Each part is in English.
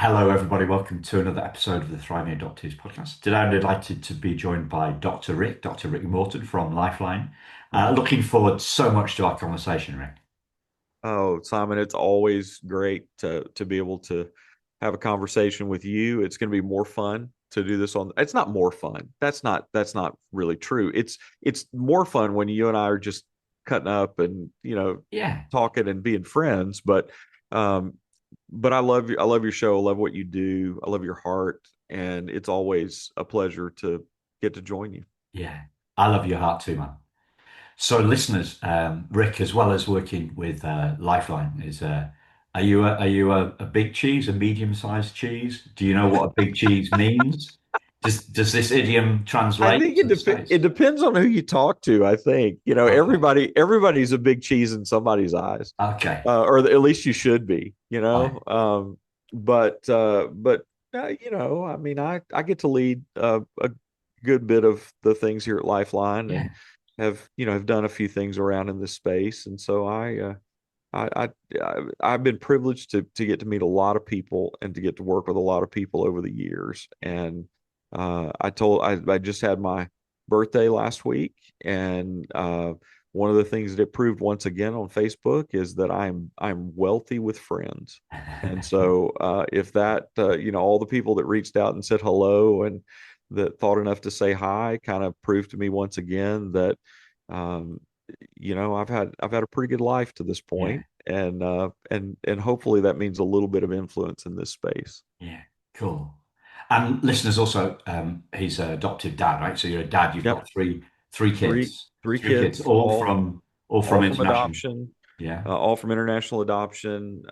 Hello, everybody. Welcome to another episode of the Thriving Adoptees podcast. Today, I'm delighted to be joined by Dr. Rick Morton from Lifeline. Looking forward so much to our conversation, Rick. Oh, Simon, it's always great to be able to have a conversation with you. It's going to be more fun to do this on. It's not more fun. That's not really true. It's more fun when you and I are just cutting up and Yeah, talking and being friends. Um, but I love your show. I love what you do. I love your heart, and it's always a pleasure to get to join you. yeah. I love your heart too, man. So, listeners, Rick, as well as working with Lifeline, are you a big cheese, a medium-sized cheese? Do you know what a big cheese means? Does this idiom I translate think to the States? it depends on who you talk to. I think Okay, everybody's a big cheese in somebody's eyes, okay, or at least you should be. fine. But I mean, I get to lead a good bit of the things here at Lifeline, Yeah, and have done a few things around in this space, and so I've been privileged to get to meet a lot of people and to get to work with a lot of people over the years. And I just had my birthday last week, and one of the things that it proved once again on Facebook is that I'm wealthy with friends. And so if that all the people that reached out and said hello and that thought enough to say hi kind of proved to me once again that um, I've had a pretty good life to this yeah, point, and hopefully that means a little bit of influence in this space. yeah. Cool. And listeners also, he's an adoptive dad, right? So you're a dad. You've Yep, got three three kids, three three kids, kids, all from all from international. adoption, Yeah. all from international adoption.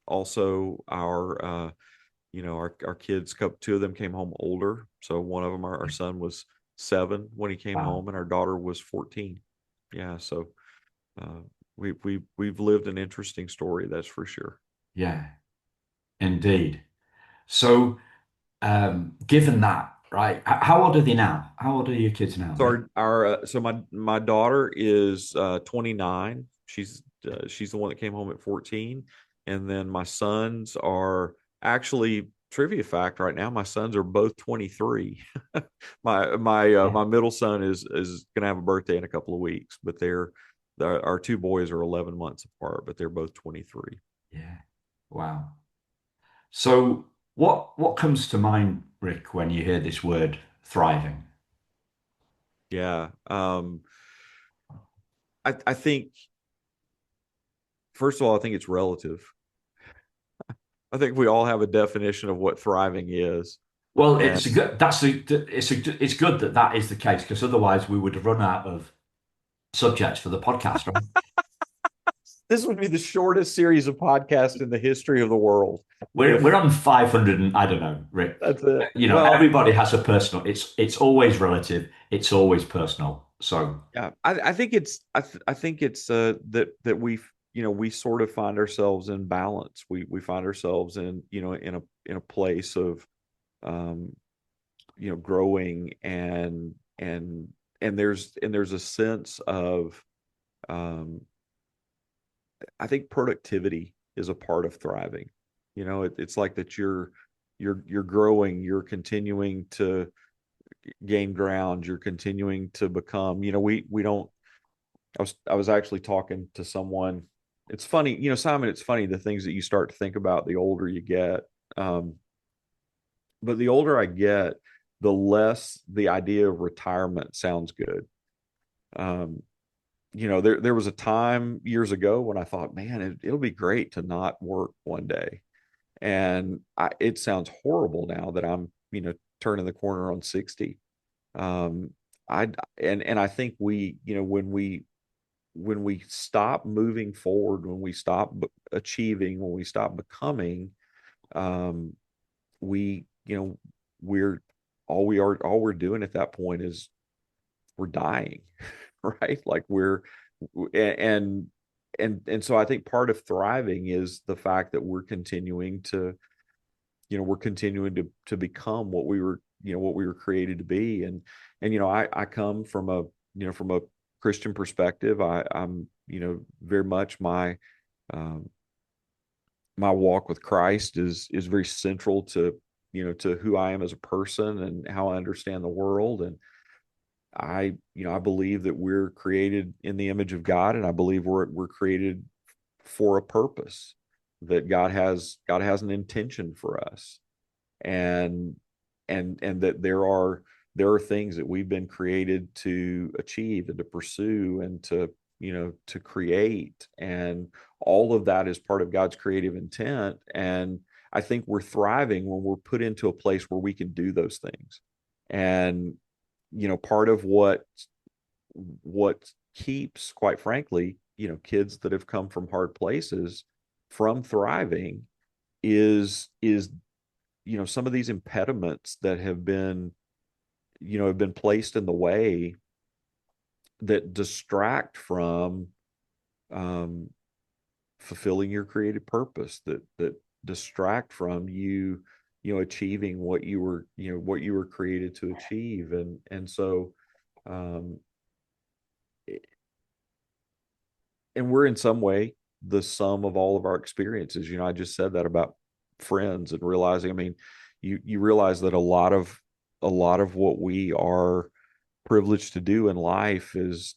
Also, our kids, two of them came home older. So one of them, our son, was 7 when he came Wow. home, and our daughter was 14. Yeah, so uh, we've lived an interesting story, that's for sure. Yeah. Indeed. So, given that, right? How old are they now? How old are your kids now, So Rick? my daughter is 29. She's the one that came home at 14, and then my sons are actually, trivia fact right now, my sons are both 23. Yeah. My middle son is going to have a birthday in a couple of weeks, but our two boys are 11 months apart, but they're both 23. Yeah. Wow. So, what comes to mind, Rick, when you hear this word thriving? Yeah. I think, first of all, I think it's relative. I think we all have a definition of what thriving is. Well, And it's a good. It's good that that is the case because otherwise we would have run out of subjects for the podcast, right? this would be the shortest series of podcasts in the history of the world. We're If on 500 and I don't know, Rick. that's it. You know, Well, everybody has a personal. It's always relative. It's always personal. So yeah, I think it's that we sort of find ourselves in balance. We find ourselves in a place of um, growing, and there's a sense of um, I think productivity is a part of thriving. It's like that you're growing, you're continuing to gain ground, you're continuing to become. We don't. I was actually talking to someone. It's funny, Simon. It's funny the things that you start to think about the older you get. Um, but the older I get, the less the idea of retirement sounds good. Um, there was a time years ago when I thought, man, it'll be great to not work one day. And it sounds horrible now that I'm, turning the corner on 60. Um, I and I think when we stop moving forward, when we stop achieving, when we stop becoming, um, we we're all we're doing at that point is we're dying, right? Like and and so I think part of thriving is the fact that we're continuing to become what we were created to be. And I come from a Christian perspective. I'm very much um my walk with Christ is very central to, to who I am as a person and how I understand the world. And I believe that we're created in the image of God, and I believe we're created for a purpose, that God has an intention for us. And and that there are things that we've been created to achieve and to pursue and to create, and all of that is part of God's creative intent. And I think we're thriving when we're put into a place where we can do those things. And part of what keeps, quite frankly, kids that have come from hard places from thriving is some of these impediments that have been placed in the way, that distract from um, fulfilling your creative purpose, that distract from achieving what you were created to achieve. And so um, and we're in some way the sum of all of our experiences. I just said that about friends, and realizing, I mean, you realize that a lot of what we are privileged to do in life is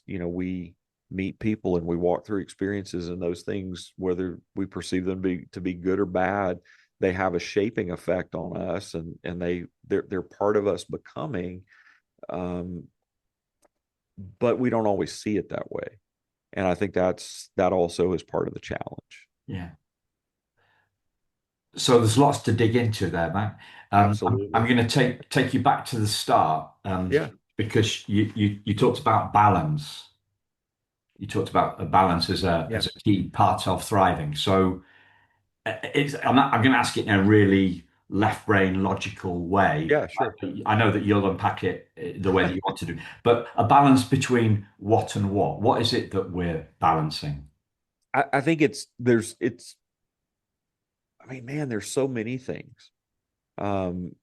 we meet people and we walk through experiences, and those things, whether we perceive them to be good or bad, they have a shaping effect on us, and they're part of us becoming. um, but we don't always see it that way. And I think that also is part of the challenge. Yeah. So there's lots to dig into there, man. I'm Absolutely. going to take you back to the start, Yeah. because you talked about balance. You talked about a balance as a Yeah. key part of thriving. So I'm going to ask it in a really left brain logical way. Yeah, sure. I know that you'll unpack it the way that you want to do, but a balance between what and what. What is it that we're balancing? I think I mean, man, there's so many things. Um,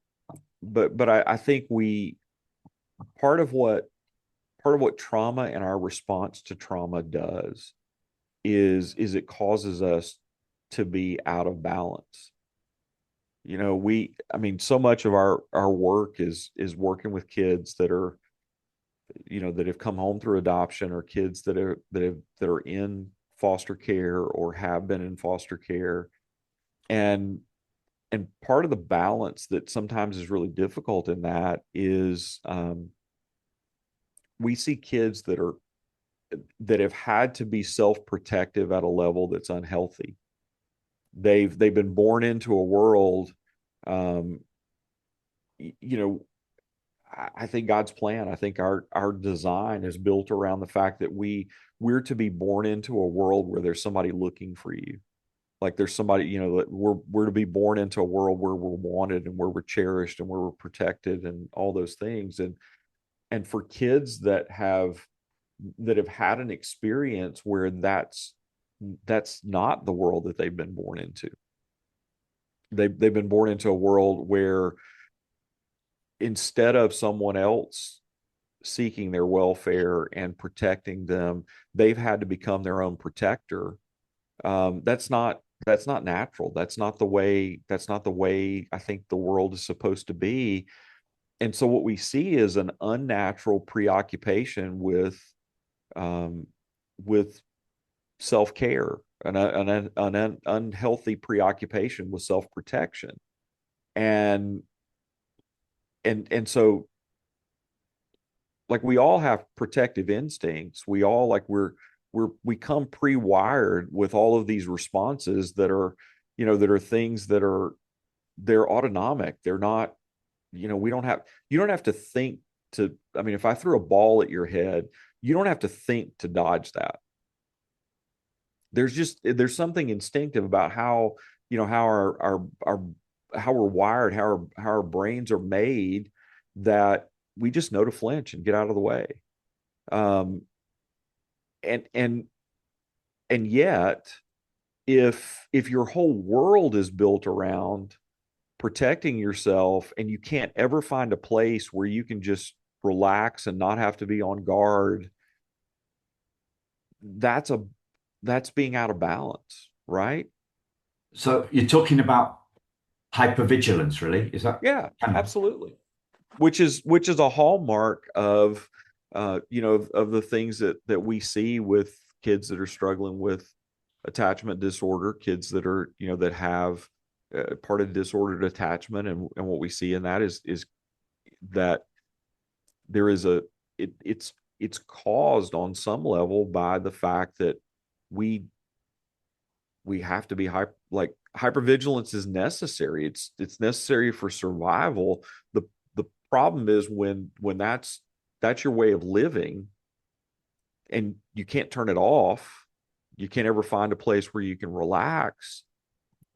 but I think part of what part of what trauma and our response to trauma does is it causes us to be out of balance. I mean, so much of our work is working with kids that have come home through adoption, or kids that are in foster care or have been in foster care. And and part of the balance that sometimes is really difficult in that is, we see kids that have had to be self-protective at a level that's unhealthy. They've been born into a world. um, you know I think God's plan, I think our design is built around the fact that we're to be born into a world where there's somebody looking for you. Like, there's somebody, that we're to be born into a world where we're wanted and where we're cherished and where we're protected and all those things. And for kids that have had an experience where that's not the world that they've been born into. They've been born into a world where, instead of someone else seeking their welfare and protecting them, they've had to become their own protector. That's not natural. That's not the way I think the world is supposed to be. And so what we see is an unnatural preoccupation um, with self-care, an unhealthy preoccupation with self-protection. And and and so, like, we all have protective instincts. We all, like, we come pre-wired with all of these responses that are things they're autonomic. They're not, you don't have to think to, I mean, if I threw a ball at your head, you don't have to think to dodge that. There's something instinctive about how our how we're wired, how our brains are made, that we just know to flinch and get out of the way. Um, and and and yet, if your whole world is built around protecting yourself, and you can't ever find a place where you can just relax and not have to be on guard, that's a that's being out of balance, right? So you're talking about hypervigilance, really? Is that Yeah, kind of? absolutely. Which is a hallmark of of the things that we see with kids that are struggling with attachment disorder, kids that are that have part of disordered attachment, and what we see in that is that there is a it's caused on some level by the fact that we we have to be hypervigilance is necessary. It's necessary for survival. The problem is when that's your way of living and you can't turn it off, you can't ever find a place where you can relax.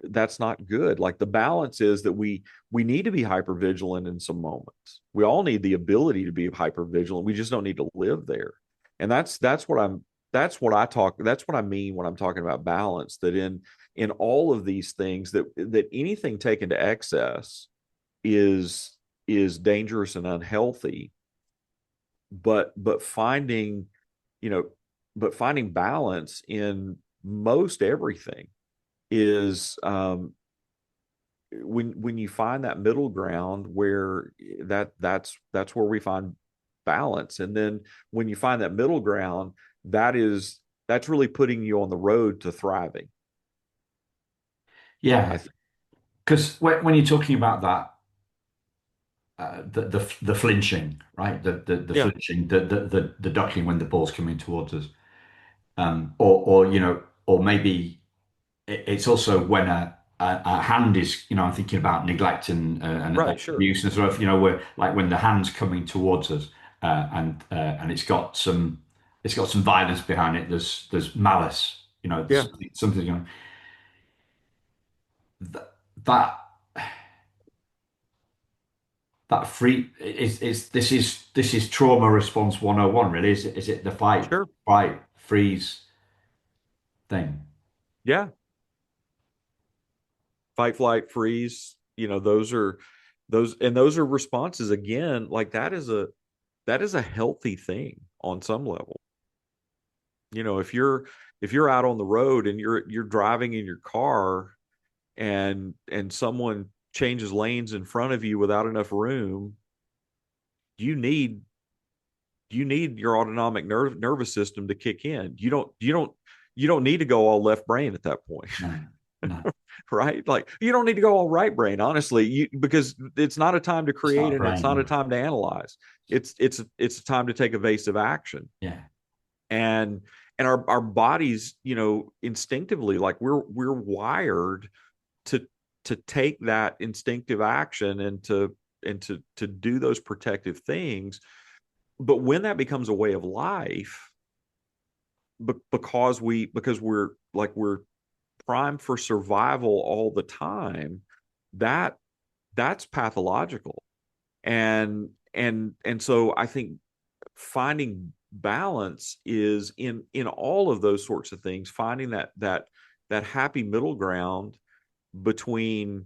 That's not good. Like the balance is that we need to be hypervigilant in some moments. We all need the ability to be hypervigilant. We just don't need to live there. And that's what I mean when I'm talking about balance, that in all of these things, that anything taken to excess is dangerous and unhealthy. But finding, you know, but finding balance in most everything is when you find that middle ground where that's where we find balance. And then when you find that middle ground, that's really putting you on the road to thriving. I Yeah, think. because when you're talking about that, the flinching, right? The Yeah. flinching, the ducking when the ball's coming towards us, or or maybe it's also when a hand is, I'm thinking about neglect and Right. Sure. abuse and stuff, where like when the hand's coming towards us, and it's got some violence behind it. There's malice, Yeah. there's something, that that free is this is trauma response 101, really. Is it the Sure. fight, freeze thing? Yeah. Fight, flight, freeze. Those are responses, again, like that is a healthy thing on some level. If you're out on the road and you're driving in your car, and someone changes lanes in front of you without enough room, you need your autonomic nervous system to kick in. You don't need to go all left brain at that point. No, no. Right? Like, you don't need to go all right brain, honestly, because it's not a time to It's create not a and it's brain. not a No. time to analyze. It's a time to take evasive action. Yeah, And our bodies, instinctively, like we're wired to take that instinctive action and to do those protective things. But when that becomes a way of life, because we're primed for survival all the time, that that's pathological. And so I think finding balance is in all of those sorts of things, finding that happy middle ground between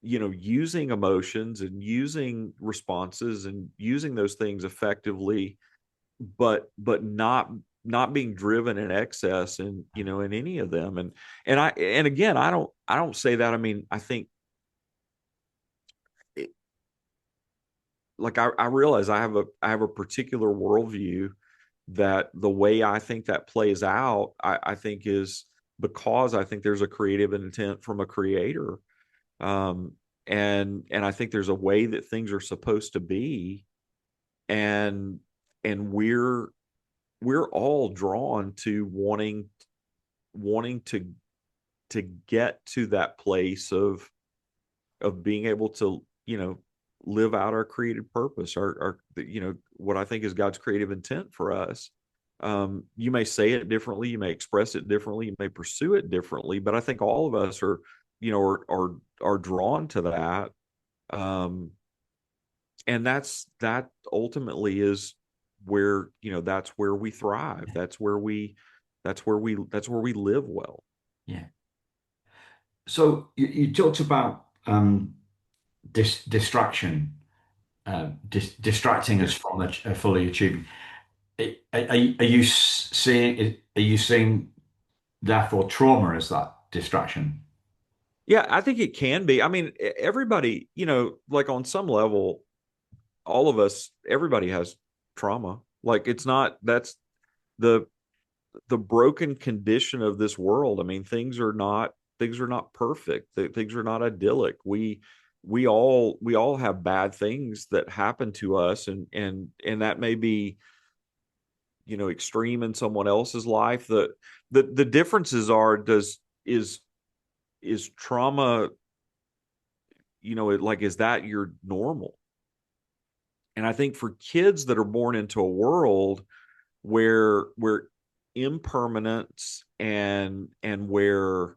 using emotions and using responses and using those things effectively, but not being driven in excess in any of them. And again, I don't say that. I mean, I think it, like I realize I have a particular worldview, that the way I think that plays out, I think is because I think there's a creative intent from a creator. And I think there's a way that things are supposed to be. And we're all drawn to wanting to get to that place of being able to live out our created purpose, our what I think is God's creative intent for us. You may say it differently, you may express it differently, you may pursue it differently, but I think all of us are drawn to that. um and that ultimately is where that's where we thrive, that's where we live well. yeah. So you talked about distraction, distracting Yeah. us from fully achieving. Are you seeing therefore trauma as that distraction? Yeah, I think it can be. I mean, everybody, like on some level, all of us, everybody has trauma. Like it's not, that's the broken condition of this world. I mean, things are not perfect. Things are not idyllic. We all have bad things that happen to us, and that may be, extreme in someone else's life. The differences are, is trauma, is that your normal? And I think for kids that are born into a world where impermanence and where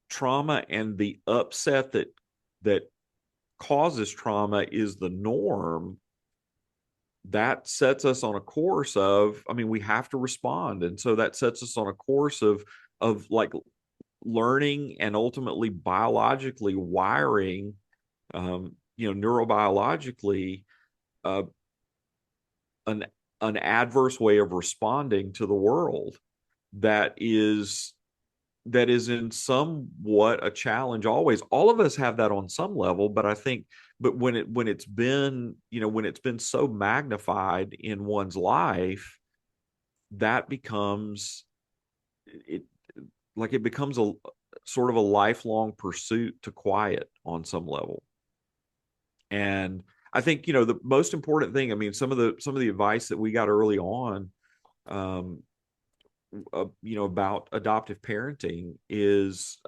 trauma and the upset that causes trauma is the norm, that sets us on a course of, I mean, we have to respond. And so that sets us on a course of like learning and ultimately biologically wiring, neurobiologically, uh, an an adverse way of responding to the world that is in somewhat a challenge. Always, all of us have that on some level, but I think, but when it's been so magnified in one's life, that becomes it it becomes a sort of a lifelong pursuit to quiet on some level. And I think, the most important thing, I mean, some of the advice that we got early on, um, about adoptive parenting is,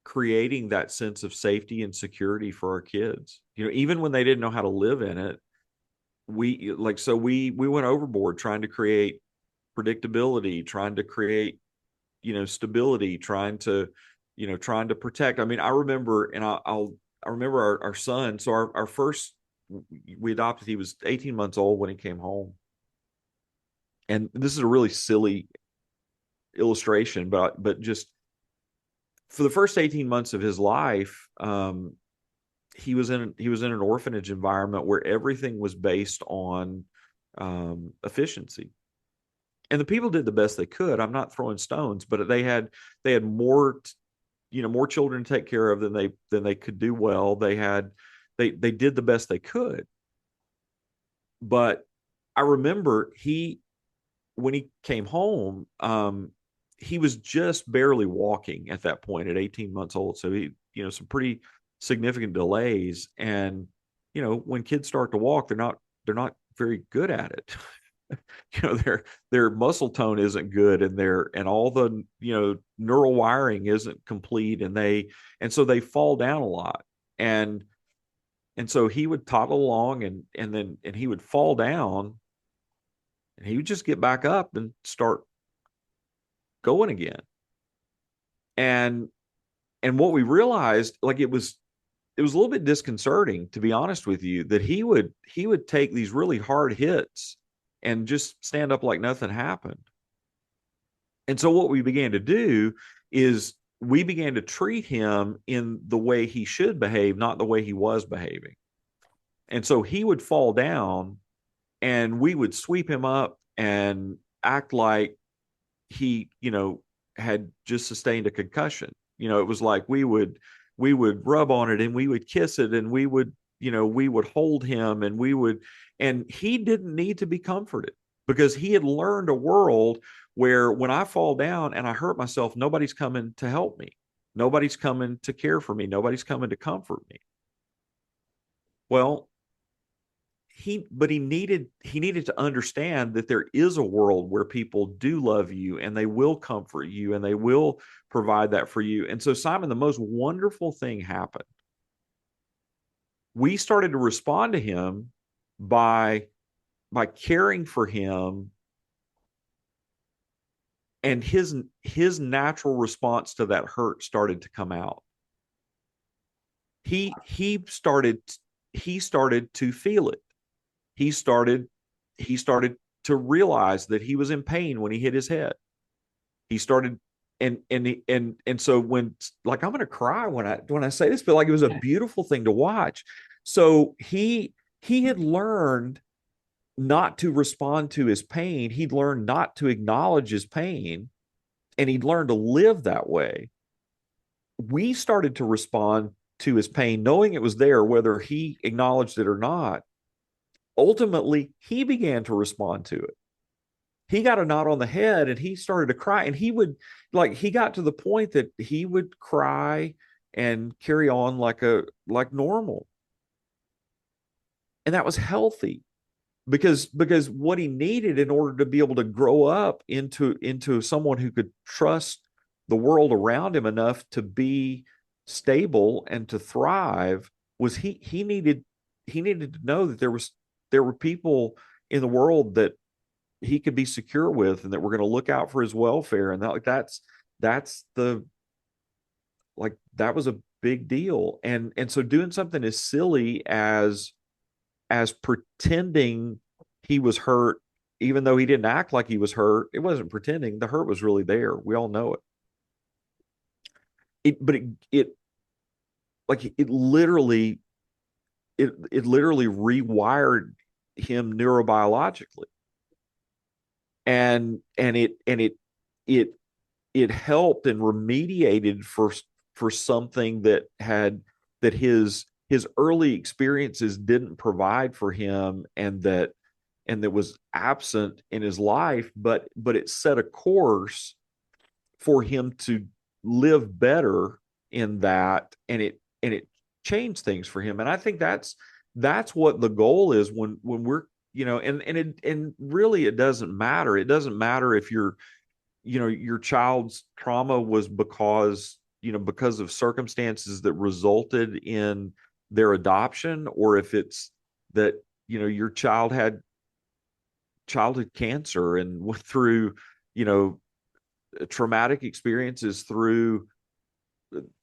creating that sense of safety and security for our kids. Even when they didn't know how to live in it, we went overboard trying to create predictability, trying to create, stability, trying to protect. I mean, I remember, and I remember our son. So our first, we adopted, he was 18 months old when he came home. And this is a really silly illustration, but just for the first 18 months of his life, he was in an orphanage environment where everything was based on, efficiency. And the people did the best they could. I'm not throwing stones, but they had more, more children to take care of than they could do well. They did the best they could. But I remember when he came home, he was just barely walking at that point at 18 months old. So some pretty significant delays. And, when kids start to walk, they're not very good at it. Their muscle tone isn't good, and all the, neural wiring isn't complete, and so they fall down a lot. And so he would toddle along, and he would fall down, and he would just get back up and start going again. And what we realized, like, it was a little bit disconcerting, to be honest with you, that he would take these really hard hits and just stand up like nothing happened. And so what we began to do is we began to treat him in the way he should behave, not the way he was behaving. And so he would fall down, and we would sweep him up and act like he, had just sustained a concussion. It was like we would rub on it, and we would kiss it, and we would hold him, and he didn't need to be comforted, because he had learned a world where when I fall down and I hurt myself, nobody's coming to help me. Nobody's coming to care for me. Nobody's coming to comfort me. Well, he needed to understand that there is a world where people do love you, and they will comfort you, and they will provide that for you. And so, Simon, the most wonderful thing happened. We started to respond to him by caring for him, and his natural response to that hurt started to come out. He started to feel it. He started to realize that he was in pain when he hit his head. He started, and so when, like, I'm going to cry when I say this, but like, it was a beautiful thing to watch. So he had learned not to respond to his pain. He'd learned not to acknowledge his pain. and he'd learned to live that way. We started to respond to his pain, knowing it was there, whether he acknowledged it or not. Ultimately, he began to respond to it. He got a knot on the head and he started to cry. And he got to the point that he would cry and carry on like normal. And that was healthy because what he needed in order to be able to grow up into someone who could trust the world around him enough to be stable and to thrive was he needed to know that there were people in the world that he could be secure with and that were going to look out for his welfare. And that's the like that was a big deal. And so doing something as silly as pretending he was hurt, even though he didn't act like he was hurt. It wasn't pretending. The hurt was really there. We all know it. But it like it literally rewired him neurobiologically, and it helped and remediated for something that his early experiences didn't provide for him, and that was absent in his life, but it set a course for him to live better in that, and it changed things for him. And I think that's what the goal is when we're, and really it doesn't matter. It doesn't matter if your child's trauma was because of circumstances that resulted in their adoption, or if it's that your child had childhood cancer and went through you know traumatic experiences through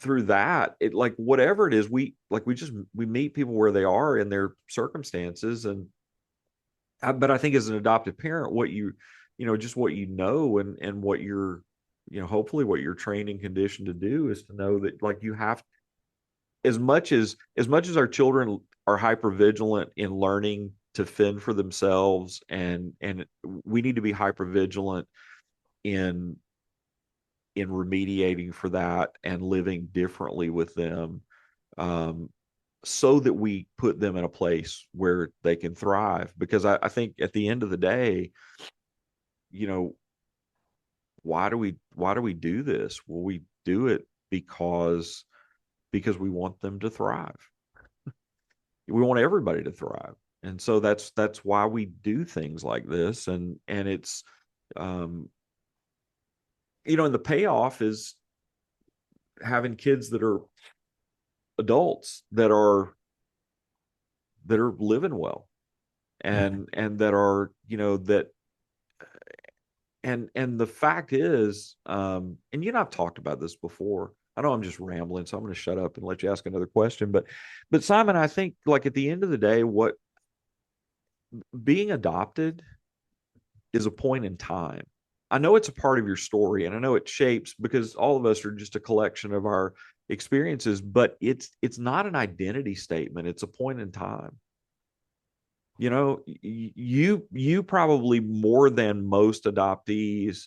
that. It, like, whatever it is, we meet people where they are in their circumstances. And but I think as an adoptive parent, just what and what you're hopefully what you're trained and conditioned to do is to know that, like, you have, as much as our children are hyper vigilant in learning to fend for themselves, and we need to be hyper vigilant in remediating for that and living differently with them, um, so that we put them in a place where they can thrive. Because I think at the end of the day, you know, why do we do this? Well, we do it because we want them to thrive. We want everybody to thrive. And so that's why we do things like this. And it's um and the payoff is having kids that are adults that are living well, Yeah. and that are that and the fact is, and I've talked about this before. I know I'm just rambling, so I'm going to shut up and let you ask another question. But Simon, I think, like, at the end of the day, what being adopted is a point in time. I know it's a part of your story, and I know it shapes, because all of us are just a collection of our experiences, but it's not an identity statement. It's a point in time. You probably, more than most adoptees,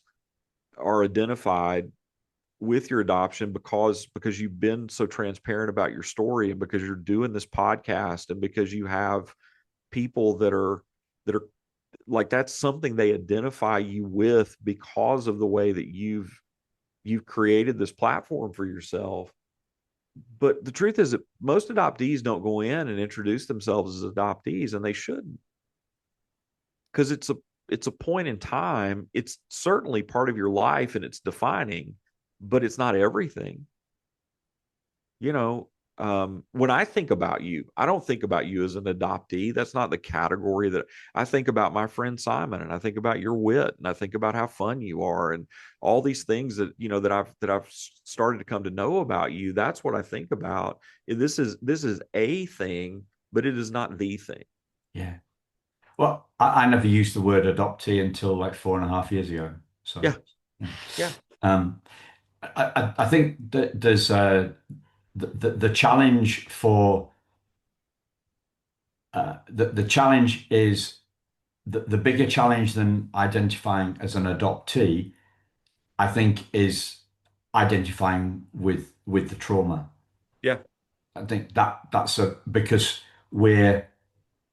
are identified with your adoption because you've been so transparent about your story, and because you're doing this podcast, and because you have people that are like, that's something they identify you with because of the way that you've created this platform for yourself. But the truth is that most adoptees don't go in and introduce themselves as adoptees, and they shouldn't, because it's a point in time. It's certainly part of your life and it's defining, but it's not everything. you know when I think about you, I don't think about you as an adoptee. That's not the category that I think about. My friend Simon, and I think about your wit, and I think about how fun you are, and all these things that I've started to come to know about you. That's what I think about. This is a thing, but it is not the thing. Yeah. Well, I never used the word adoptee until like 4.5 years ago. So, Yeah, yeah. yeah, Um, I think that there's the challenge for the challenge is the bigger challenge than identifying as an adoptee I think, is identifying with the trauma. Yeah. I think that's a because we're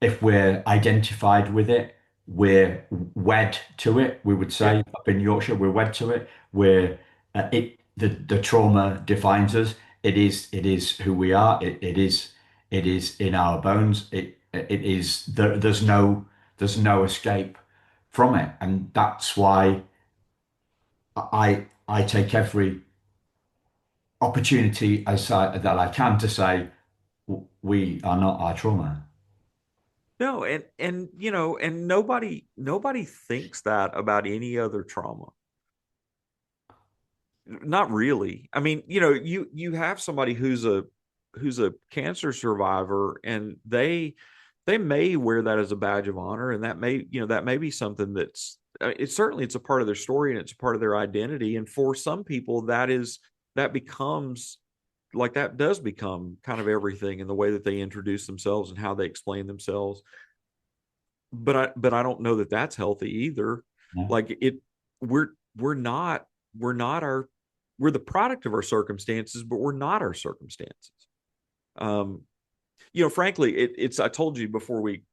if we're identified with it, we're wed to it. We would Yeah. say up in Yorkshire, we're wed to it. We're it the trauma defines us. It is who we are. It is in our bones. It is there's no escape from it, and that's why I take every opportunity that I can to say we are not our trauma. No, and and nobody thinks that about any other trauma. Not really. I mean, you have somebody who's a cancer survivor, and they may wear that as a badge of honor, and that may be something that's it's a part of their story, and it's a part of their identity. And for some people, that becomes like that does become kind of everything in the way that they introduce themselves and how they explain themselves. But I don't know that that's healthy either. Yeah. Like it, we're we're not we're not our we're the product of our circumstances, but we're not our circumstances. Um, frankly, it's I told you before we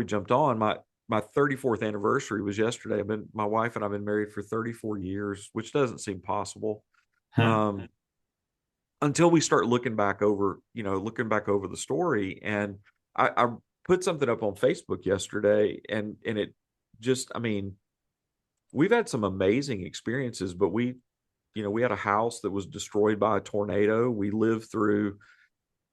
jumped on, my 34th anniversary was yesterday. My wife and I've been married for 34 years, which doesn't seem possible. Um, until we start looking back over the story. And I put something up on Facebook yesterday, and it just, I mean, we've had some amazing experiences, but we had a house that was destroyed by a tornado. We lived through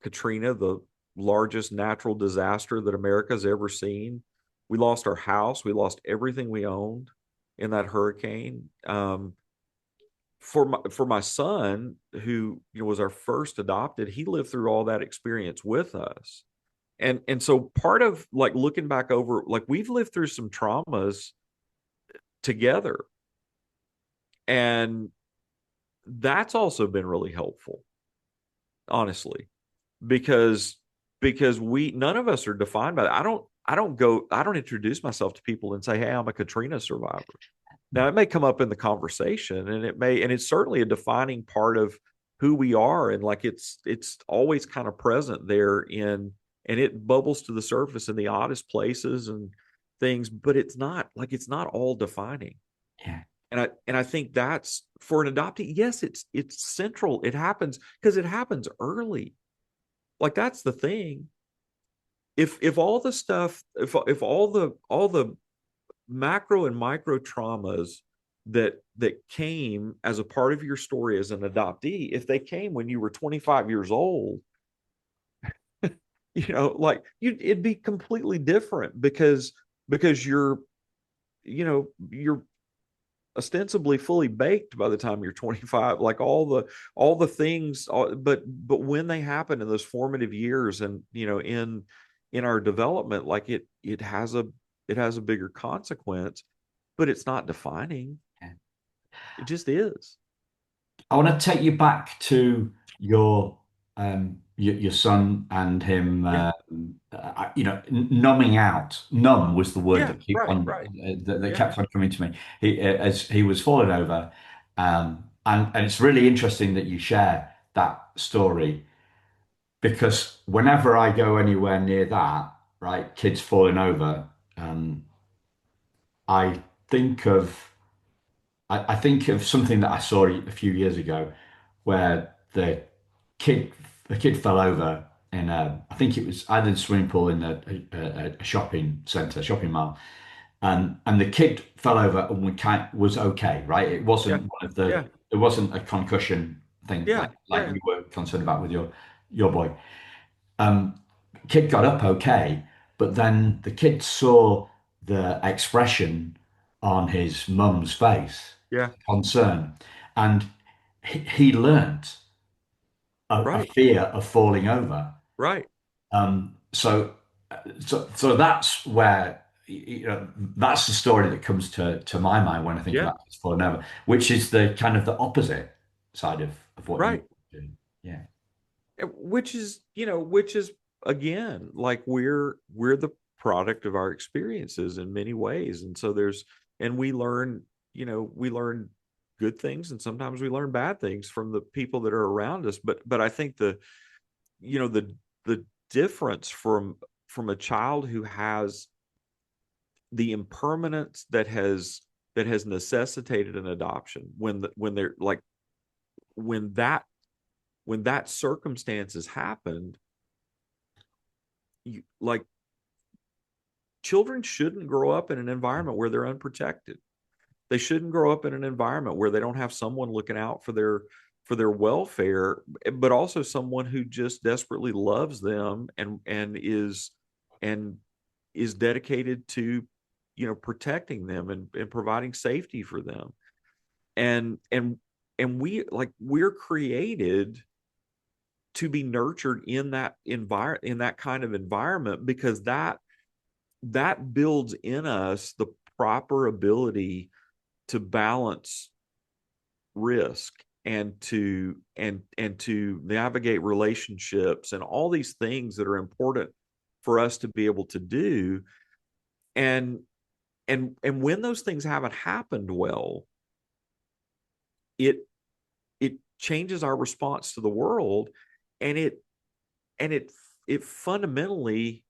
Katrina, the largest natural disaster that America's ever seen. We lost our house. We lost everything we owned in that hurricane. For my son, who was our first adopted, he lived through all that experience with us. And so part of like looking back over, like we've lived through some traumas together, and that's also been really helpful, honestly, because we none of us are defined by that. I don't introduce myself to people and say, hey, I'm a Katrina survivor. Now, it may come up in the conversation, and it's certainly a defining part of who we are, and like it's always kind of present there and it bubbles to the surface in the oddest places and things, but it's not all defining. Yeah. And I think that's for an adoptee, yes, it's central. It happens because it happens early. Like that's the thing. If all the stuff, if all the macro and micro traumas that came as a part of your story as an adoptee, if they came when you were 25 years old, like it'd be completely different because you're ostensibly fully baked by the time you're 25, like all the things, but when they happen in those formative years, and in our development, like it has a bigger consequence, but it's not defining. Yeah. It just is. I want to take you back to your son and him. Yeah. Numbing out. Numb was the word Yeah. that keep Right. on Right. that Yeah. kept on coming to me. As he was falling over, and it's really interesting that you share that story because whenever I go anywhere near that, right, kids falling over, um, I think of I think of something that I saw a few years ago where kid the kid fell over in I think it was either the swimming pool in a shopping center, shopping mall, and the kid fell over and was okay, right? It Yeah. wasn't one of the Yeah. it wasn't a concussion thing Yeah. like Yeah. you were concerned about with your boy. Um, Kid got up okay, but then the kid saw the expression on his mum's face, Yeah. concern, and he learnt a Right. fear of falling over. Right. So that's where that's the story that comes to my mind when I think Yeah. about kids falling over, which is the kind of the opposite side of what you Right. do. Yeah, Which is again, like we're the product of our experiences in many ways. And so and we learn good things and sometimes we learn bad things from the people that are around us. But I think the difference from a child who has the impermanence that has necessitated an adoption, when they're like, when that circumstance has happened, like, children shouldn't grow up in an environment where they're unprotected. They shouldn't grow up in an environment where they don't have someone looking out for their welfare, but also someone who just desperately loves them and is dedicated to, protecting them and providing safety for them. And we're created to be nurtured in that kind of environment, because that builds in us the proper ability to balance risk and to navigate relationships and all these things that are important for us to be able to do. And when those things haven't happened well, it changes our response to the world, and it fundamentally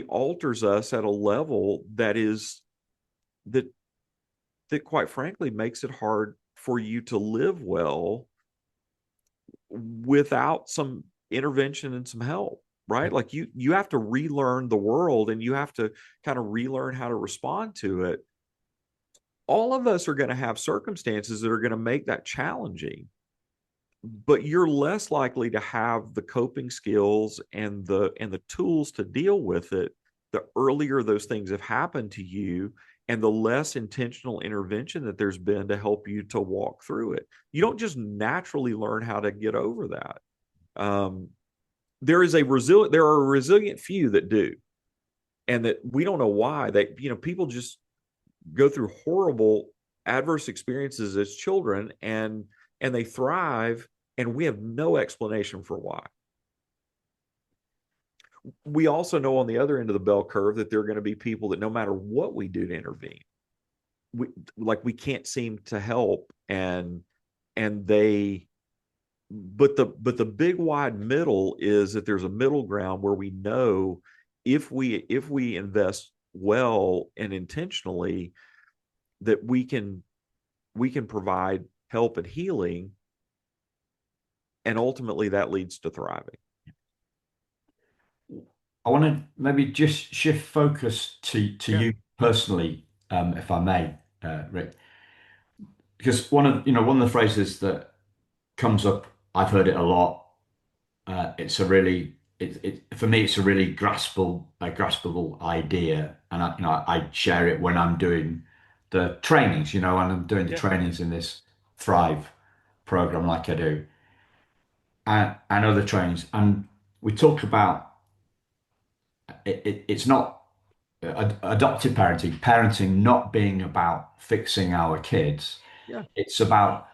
alters us at a level that quite frankly makes it hard for you to live well without some intervention and some help, right? Like, you have to relearn the world, and you have to kind of relearn how to respond to it. All of us are going to have circumstances that are going to make that challenging, but you're less likely to have the coping skills and the tools to deal with it the earlier those things have happened to you, and the less intentional intervention that there's been to help you to walk through it. You don't just naturally learn how to get over that. There are a resilient few that do, and that we don't know why. People just go through horrible adverse experiences as children, and they thrive, and we have no explanation for why. We also know on the other end of the bell curve that there are going to be people that no matter what we do to intervene, we can't seem to help, and they but the big wide middle is that there's a middle ground where we know if we invest well and intentionally, that we can provide help and healing, and ultimately that leads to thriving. I want to maybe just shift focus to Yeah. you personally, if I may, Rick, because one of the phrases that comes up, I've heard it a lot. It's a really for me, it's a really graspable idea, and I share it when I'm doing the trainings, when I'm doing the Yeah. trainings in this Thrive program, like I do, and other trainings, and we talk about it's not adoptive parenting not being about fixing our kids. Yeah. It's about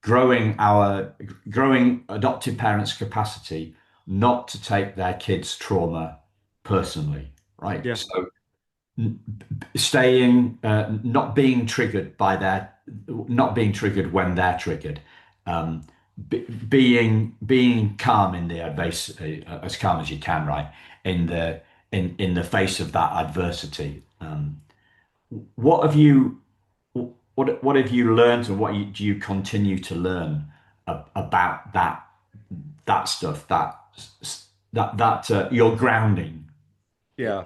growing adoptive parents' capacity not to take their kids' trauma personally, right? Yeah. So staying, not being triggered by not being triggered when they're triggered, um, being calm in the adversity, as calm as you can, right? In the face of that adversity. What have you what have you learned, and do you continue to learn about that stuff, that your grounding? Yeah.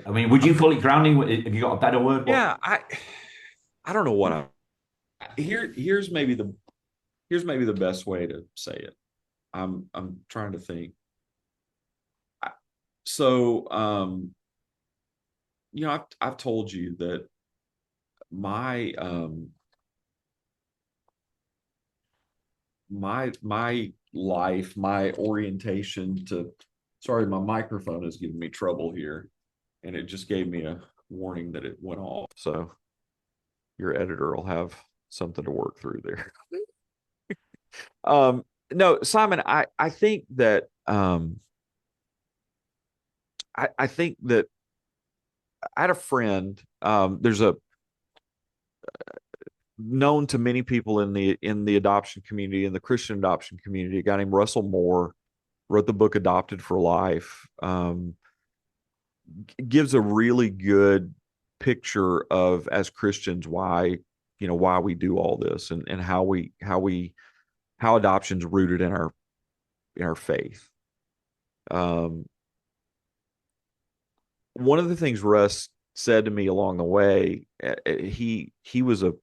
I mean, would you call it grounding? Have you got a better word? What? Yeah. I don't know what here's maybe the best way to say it. I'm trying to think. So, I've told you that my my life, my orientation to, sorry, my microphone is giving me trouble here, and it just gave me a warning that it went off. So your editor will have something to work through there. No, Simon, I think that I think that I had a friend. known to many people in the adoption community, in the Christian adoption community. A guy named Russell Moore wrote the book Adopted for Life. Gives a really good picture of, as Christians, why, why we do all this, and how adoption's rooted in our faith. Um, One of the things Russ said to me along the way, he was a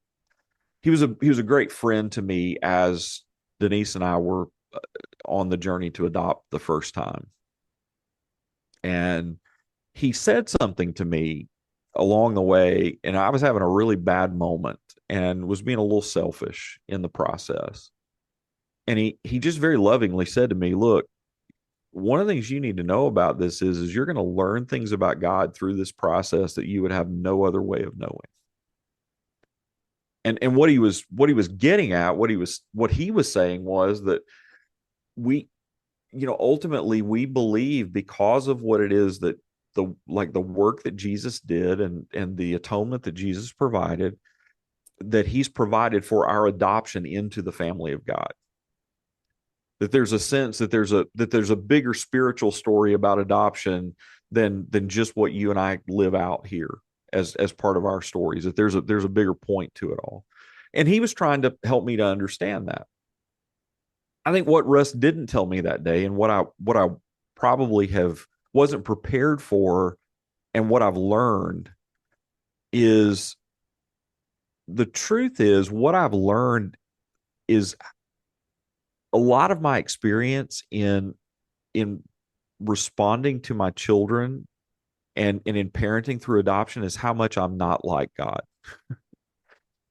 great friend to me as Denise and I were on the journey to adopt the first time. And he said something to me along the way, and I was having a really bad moment and was being a little selfish in the process. And he just very lovingly said to me, "Look, one of the things you need to know about this is you're going to learn things about God through this process that you would have no other way of knowing." And what he was getting at, what he was saying was that we, ultimately we believe, because of what it is that the work that Jesus did, and the atonement that Jesus provided, that he's provided for our adoption into the family of God. That there's a sense that there's a bigger spiritual story about adoption than just what you and I live out here as part of our stories. That there's a bigger point to it all. And he was trying to help me to understand that. I think what Russ didn't tell me that day, and what I probably wasn't prepared for, and what I've learned, is the truth is, what I've learned is a lot of my experience in responding to my children, and in parenting through adoption, is how much I'm not like God.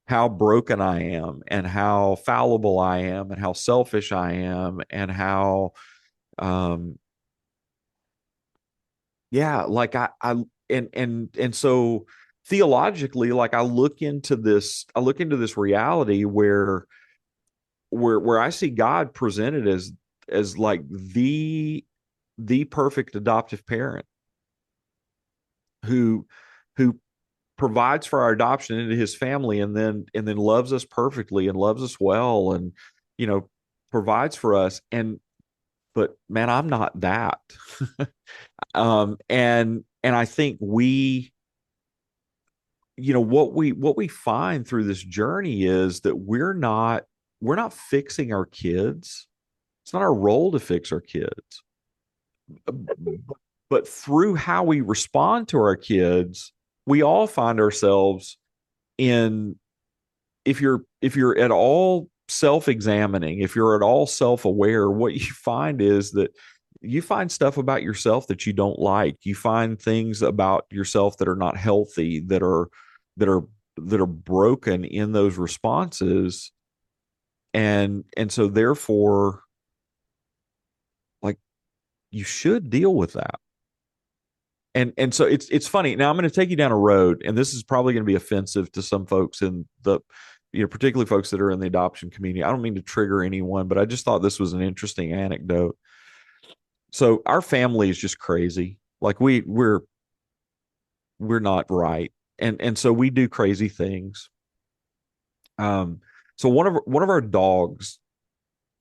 How broken I am, and how fallible I am, and how selfish I am, and how yeah, like I and so theologically, like I look into this reality where I see God presented as like the perfect adoptive parent who who provides for our adoption into his family, and then loves us perfectly and loves us well, and you know provides for us. But man, I'm not that. And I think what we find through this journey is that we're not fixing our kids. It's not our role to fix our kids. But through how we respond to our kids, we all find ourselves in, if you're at all self-examining, if you're at all self-aware, what you find is that you find stuff about yourself that you don't like. You find things about yourself that are not healthy, that are broken in those responses. And so therefore, like, you should deal with that. And so it's funny. Now I'm going to take you down a road, and this is probably going to be offensive to some folks in the, particularly folks that are in the adoption community. I don't mean to trigger anyone, but I just thought this was an interesting anecdote. So our family is just crazy. Like we're not right. And so we do crazy things. So one of our dogs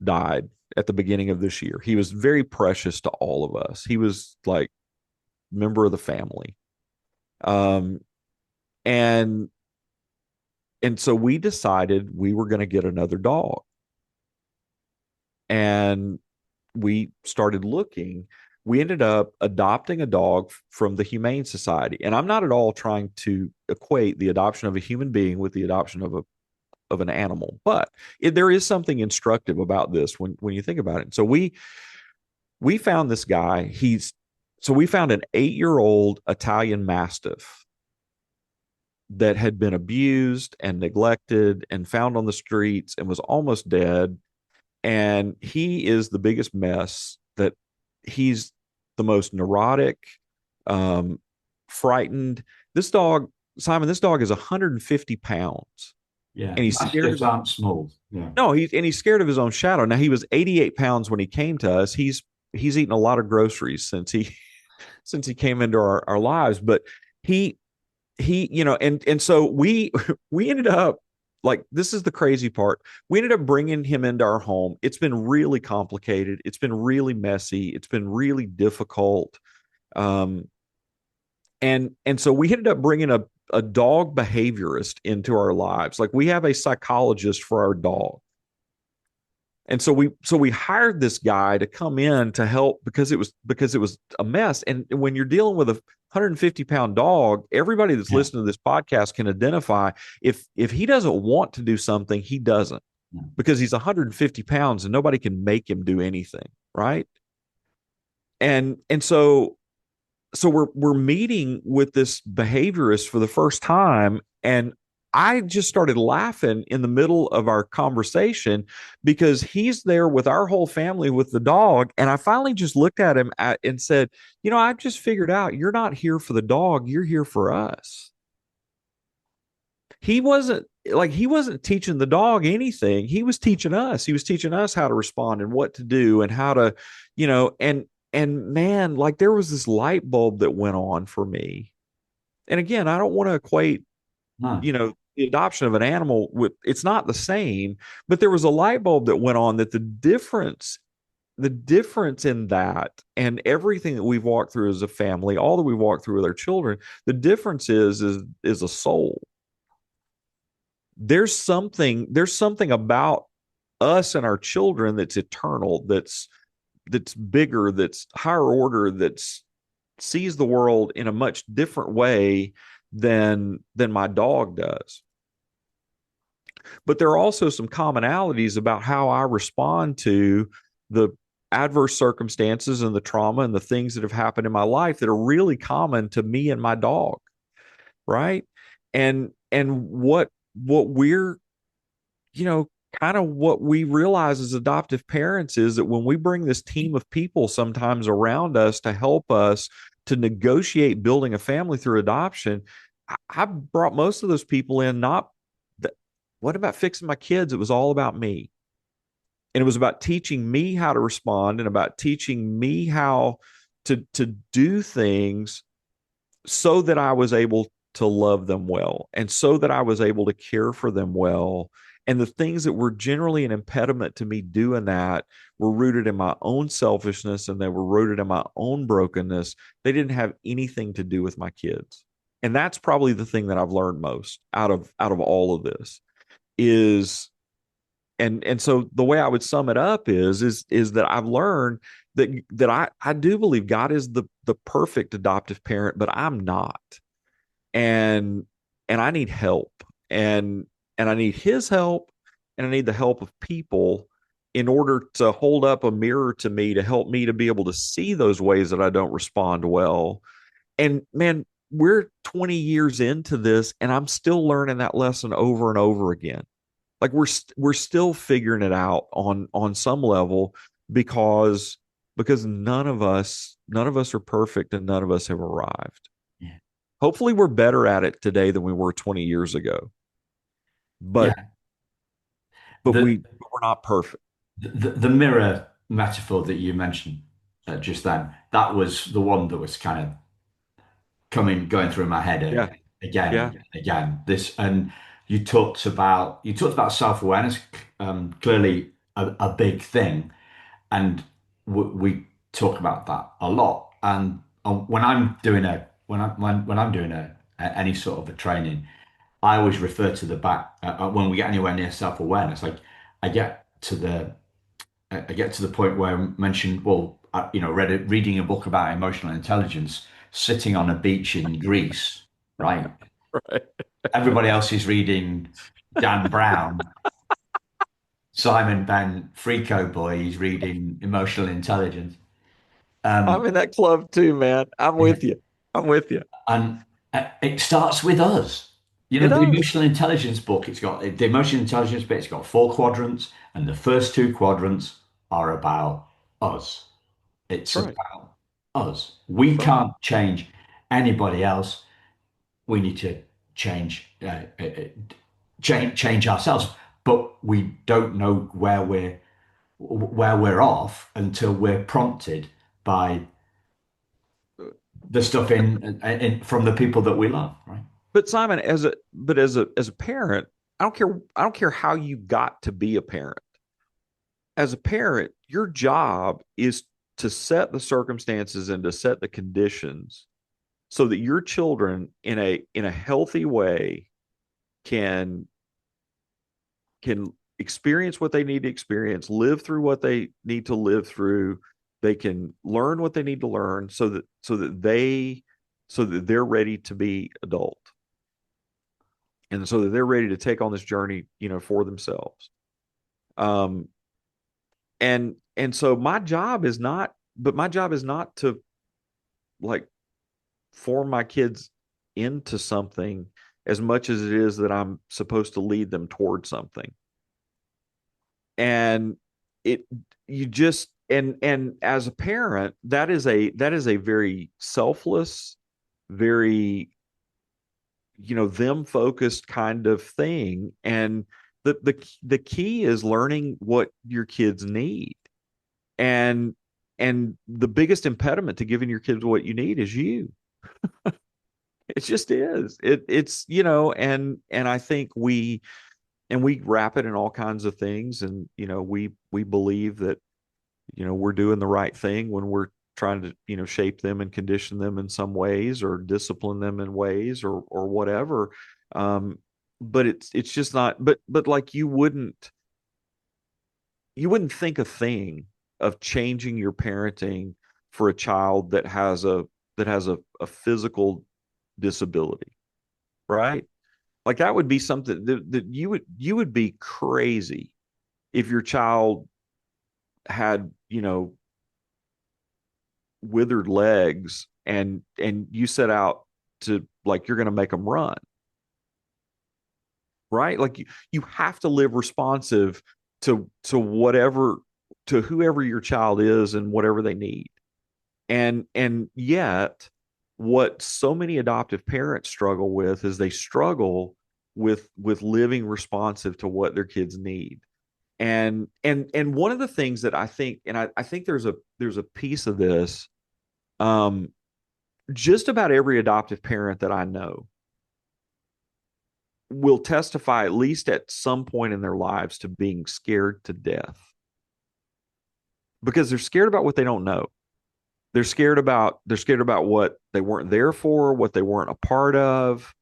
died at the beginning of this year. He was very precious to all of us. He was like member of the family. And so we decided we were going to get another dog. And we started looking. We ended up adopting a dog from the Humane Society. And I'm not at all trying to equate the adoption of a human being with the adoption of an animal, but there is something instructive about this when you think about it. So we found this guy. We found an 8-year-old Italian Mastif that had been abused and neglected and found on the streets and was almost dead. And he is the biggest mess. That he's the most neurotic, frightened. This dog, Simon, this dog is 150 pounds. Yeah, And he's scared. mastiffs aren't small. Yeah. No, he's scared of his own shadow. Now, he was 88 pounds when he came to us. He's eaten a lot of groceries since he came into our lives. But he and so we we ended up like, this is the crazy part. We ended up bringing him into our home. It's been really complicated. It's been really messy. It's been really difficult. Um, and so we ended up bringing a dog behaviorist into our lives. Like, we have a psychologist for our dog. And so we hired this guy to come in to help because it was a mess. And when you're dealing with a 150-pound dog, everybody that's Yeah. listening to this podcast can identify, if he doesn't want to do something, he doesn't, Yeah. because he's 150 pounds and nobody can make him do anything, right? And so we're meeting with this behaviorist for the first time, and I just started laughing in the middle of our conversation because he's there with our whole family with the dog, and I finally just looked at him and said, I've just figured out you're not here for the dog, you're here for us. He wasn't teaching the dog anything. He was teaching us. He was teaching us how to respond and what to do and how to, and man, like, there was this light bulb that went on for me. And again, I don't want to equate, No. the adoption of an animal with, it's not the same, but there was a light bulb that went on, that the difference in that and everything that we've walked through as a family, all that we walked through with our children, the difference is a soul. There's something about us and our children that's eternal, that's bigger, that's higher order, that's sees the world in a much different way than my dog does. But there are also some commonalities about how I respond to the adverse circumstances and the trauma and the things that have happened in my life that are really common to me and my dog, right? And what we're, kind of what we realize as adoptive parents is that when we bring this team of people sometimes around us to help us to negotiate building a family through adoption, I brought most of those people in, not that, what about fixing my kids? It was all about me. And it was about teaching me how to respond and about teaching me how to do things so that I was able to love them well and so that I was able to care for them well. And the things that were generally an impediment to me doing that were rooted in my own selfishness, and they were rooted in my own brokenness. They didn't have anything to do with my kids. And that's probably the thing that I've learned most out of all of this is, and so the way I would sum it up is that I've learned that I do believe God is the perfect adoptive parent, but I'm not. And I need help, and I need his help, and I need the help of people in order to hold up a mirror to me to help me to be able to see those ways that I don't respond well. And man, we're 20 years into this, and I'm still learning that lesson over and over again. Like, we're still figuring it out on some level, because none of us are perfect, and none of us have arrived. Yeah. Hopefully we're better at it today than we were 20 years ago. Yeah. But but The, we're not perfect. the mirror metaphor that you mentioned just then, that was the one that was kind of going through my head Yeah. again Yeah. and again. This, and you talked about self-awareness, clearly a big thing, and we talk about that a lot. And when I'm doing any sort of a training, I always refer to the back when we get anywhere near self-awareness. Like, I get to the I get to the point where I mentioned, well, reading a book about emotional intelligence, sitting on a beach in Greece, right? Right. Everybody else is reading Dan Brown. Simon Ben Frico boy is reading emotional intelligence. I'm Um, in that club too, man. I'm yeah, with you. I'm with you. and it starts with us. It The does. emotional intelligence book, it's got the emotional intelligence bit, it's got four quadrants, and the first two quadrants are about us. It's That's right. about us. We That's right. can't change anybody else. We need to change change ourselves. But we don't know where we're off until we're prompted by the stuff in from the people that we love, right? But Simon, as a parent, I don't care how you got to be a parent. As a parent, your job is to set the circumstances and to set the conditions so that your children in a healthy way can experience what they need to experience, live through what they need to live through. They can learn what they need to learn so that they're ready to be adult, and so that they're ready to take on this journey, for themselves. Um, and so my job is not to, like, form my kids into something as much as it is that I'm supposed to lead them towards something. And it you just and as a parent, that is a very selfless, very, them focused kind of thing. And the key is learning what your kids need. And the biggest impediment to giving your kids what you need is you. It just is. It's, and I think we wrap it in all kinds of things. And, we believe that, we're doing the right thing when we're trying to, shape them and condition them in some ways, or discipline them in ways, or whatever. Um, but it's just not, but like, you wouldn't think a thing of changing your parenting for a child that has a physical disability, right? Like, that would be something that you would be crazy if your child had, withered legs, and you set out to, like, you're going to make them run, right? Like, you have to live responsive to whoever your child is and whatever they need. And yet, what so many adoptive parents struggle with is they struggle with living responsive to what their kids need. And one of the things that I think, and I think there's a piece of this, um, just about every adoptive parent that I know will testify, at least at some point in their lives, to being scared to death, because they're scared about what they don't know. They're scared about what they weren't there for, what they weren't a part of.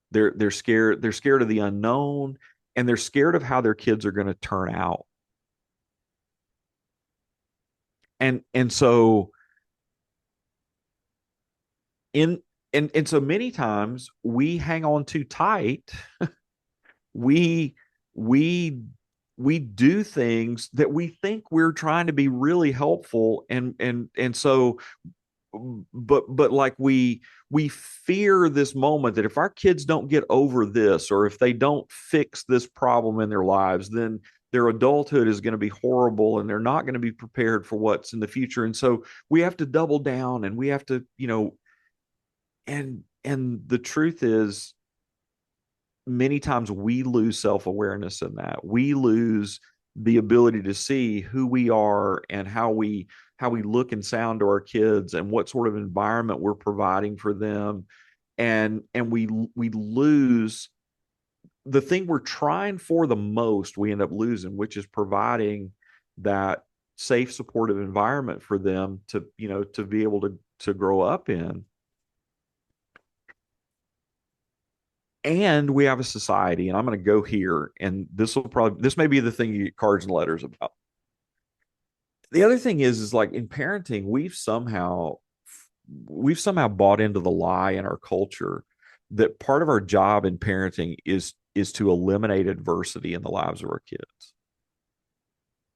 They're scared of the unknown, and they're scared of how their kids are going to turn out. And so in and so many times we hang on too tight. we we we do things that we think we're trying to be really helpful, and so, but like, we fear this moment that if our kids don't get over this, or if they don't fix this problem in their lives, then their adulthood is going to be horrible, and they're not going to be prepared for what's in the future. And so we have to double down, and we have to, and the truth is, many times we lose self-awareness in that. We lose the ability to see who we are, and how we look and sound to our kids, and what sort of environment we're providing for them. And we lose the thing we're trying for the most. We end up losing, which is providing that safe, supportive environment for them to be able to grow up in. And we have a society, and I'm going to go here, and this may be the thing you get cards and letters about. The other thing is like, in parenting, we've somehow bought into the lie in our culture that part of our job in parenting is to eliminate adversity in the lives of our kids.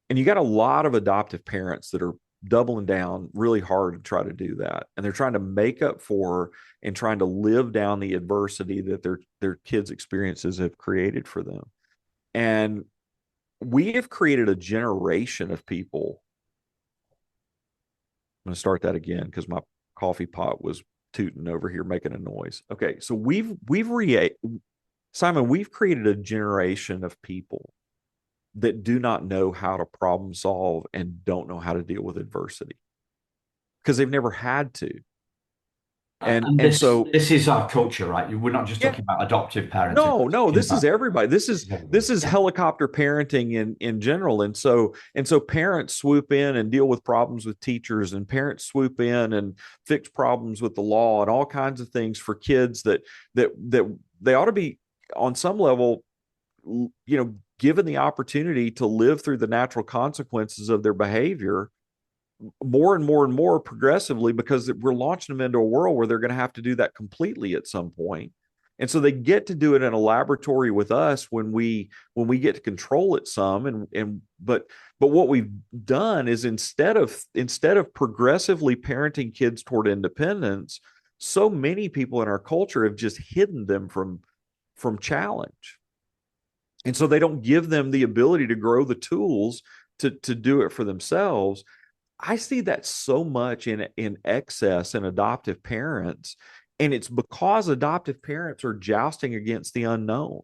And you got a lot of adoptive parents that are doubling down really hard to try to do that, and they're trying to make up for and trying to live down the adversity that their kids' experiences have created for them. And we have created a generation of people. I'm going to start that again because my coffee pot was tooting over here, making a noise. Okay, so Simon, we've created a generation of people that do not know how to problem solve and don't know how to deal with adversity because they've never had to. And And this so, this is our culture, right? We're not just yeah, talking about adoptive parenting. no, We're no, talking this is about everybody. This this is is everybody. this is Yeah. helicopter parenting in general. And so parents swoop in and deal with problems with teachers, and parents swoop in and fix problems with the law and all kinds of things for kids that they ought to be on some level, given the opportunity to live through the natural consequences of their behavior more and more and more progressively, because we're launching them into a world where they're going to have to do that completely at some point. And so they get to do it in a laboratory with us when we get to control it some. But what we've done is instead of progressively parenting kids toward independence, so many people in our culture have just hidden them from challenge. And so they don't give them the ability to grow the tools to do it for themselves. I see that so much in excess in adoptive parents, and it's because adoptive parents are jousting against the unknown.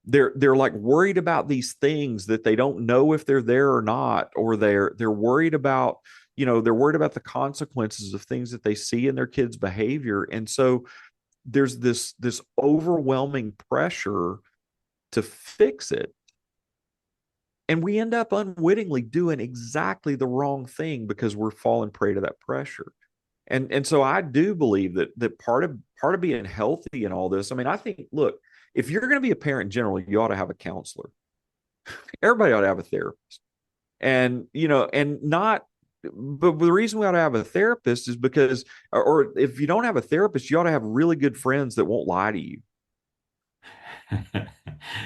They're like worried about these things that they don't know if they're there or not, or they're worried about, they're worried about the consequences of things that they see in their kids' behavior. And so there's this overwhelming pressure to fix it, and we end up unwittingly doing exactly the wrong thing because we're falling prey to that pressure. And so I do believe that part of being healthy in all this, I mean, I think, look, if you're going to be a parent in general, you ought to have a counselor. Everybody ought to have a therapist. And and not but the reason we ought to have a therapist is because, or if you don't have a therapist, you ought to have really good friends that won't lie to you.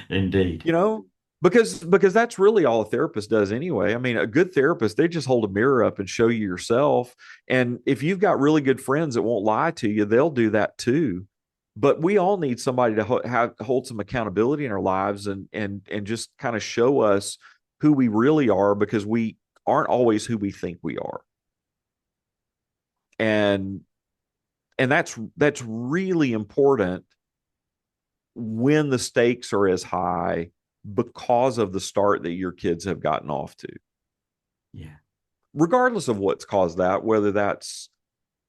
Indeed. you know because that's really all a therapist does anyway. I mean, a good therapist, they just hold a mirror up and show you yourself. And if you've got really good friends that won't lie to you, they'll do that too. But we all need somebody to hold some accountability in our lives, and just kind of show us who we really are, because we aren't always who we think we are. And and that's really important when the stakes are as high, because of the start that your kids have gotten off to, Yeah. regardless of what's caused that, whether that's,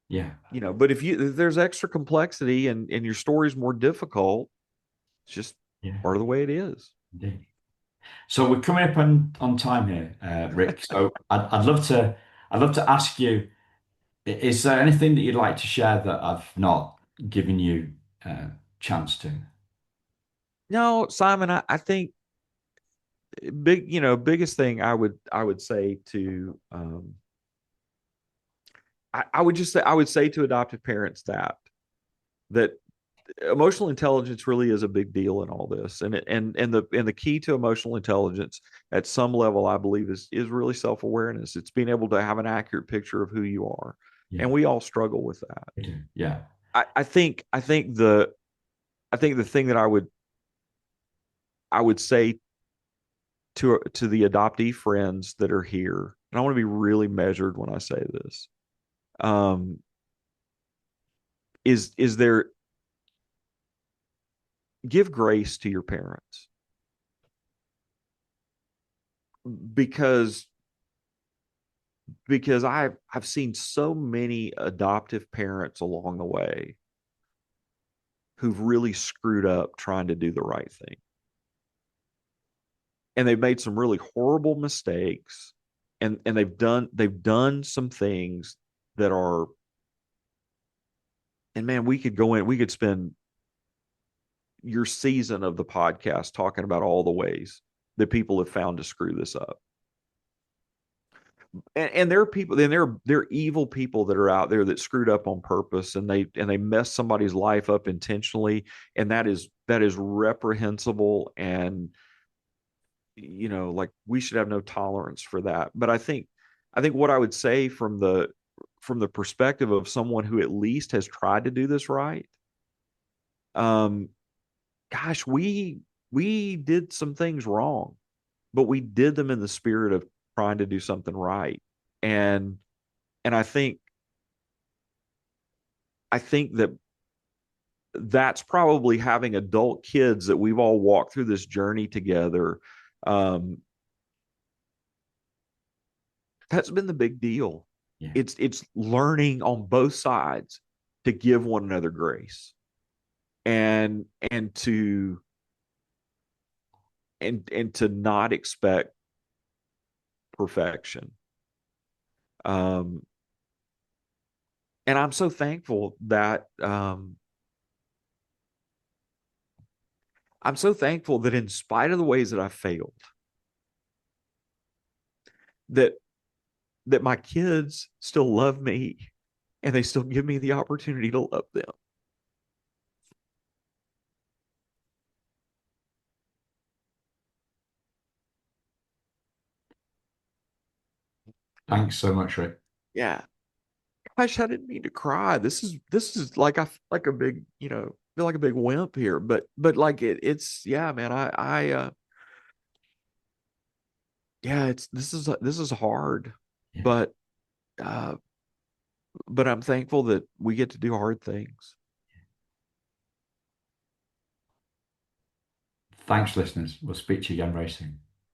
Yeah. but if there's extra complexity, and your story's more difficult, it's just Yeah. part of the way it is. Indeed. So we're coming up on time here, Rick. So I'd love to ask you, is there anything that you'd like to share that I've not given you a chance to? No, Simon, I think biggest thing I would say to, I would say to adoptive parents that emotional intelligence really is a big deal in all this. And the key to emotional intelligence at some level, I believe, is really self-awareness. It's being able to have an accurate picture of who you are. And Yeah, we all struggle with that. I do. Yeah. I think the thing that I would say to the adoptee friends that are here, and I want to be really measured when I say this, um, is there give grace to your parents, because I've seen so many adoptive parents along the way who've really screwed up trying to do the right thing. And they've made some really horrible mistakes, and they've done some things that are, and man, we could spend your season of the podcast talking about all the ways that people have found to screw this up. And there are people, then there are evil people that are out there that screwed up on purpose, and they mess somebody's life up intentionally, and that is reprehensible. And like, we should have no tolerance for that. But I think what I would say from the perspective of someone who at least has tried to do this right, um gosh, we did some things wrong, but we did them in the spirit of trying to do something right. And and I think that that's probably, having adult kids that we've all walked through this journey together, um that's been the big deal. Yeah. It's learning on both sides to give one another grace, and to and to not expect perfection. Um, and I'm so thankful that I'm so thankful that in spite of the ways that I failed, that that my kids still love me and they still give me the opportunity to love them. Thanks so much, Rick. Yeah. Gosh, I didn't mean to cry. This is like I feel like a big, feel like a big wimp here. But like it's yeah, man. Yeah, it's this is hard. Yeah. But uh but I'm thankful that we get to do hard things. Thanks, listeners. We'll speak to you again very soon.